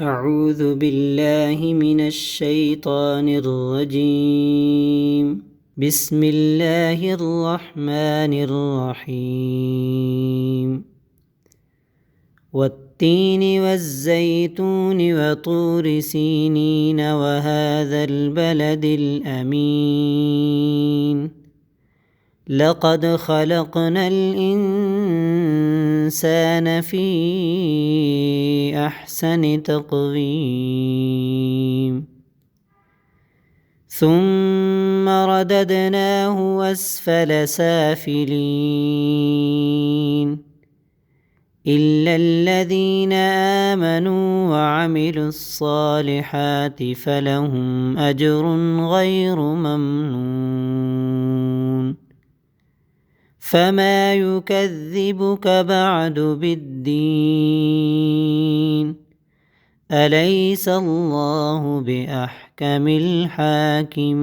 أعوذ بالله من الشيطان الرجيم. بسم الله الرحمن الرحيم. والتين والزيتون وطور سينين وهذا البلد الأمين لقد خلقنا الإنسان في أحسن تقويم ثم رددناه أسفل سافلين إلا الذين آمنوا وعملوا الصالحات فلهم أجر غير ممنون فما يكذبك بعد بالدين أليس الله بأحكم الحاكمين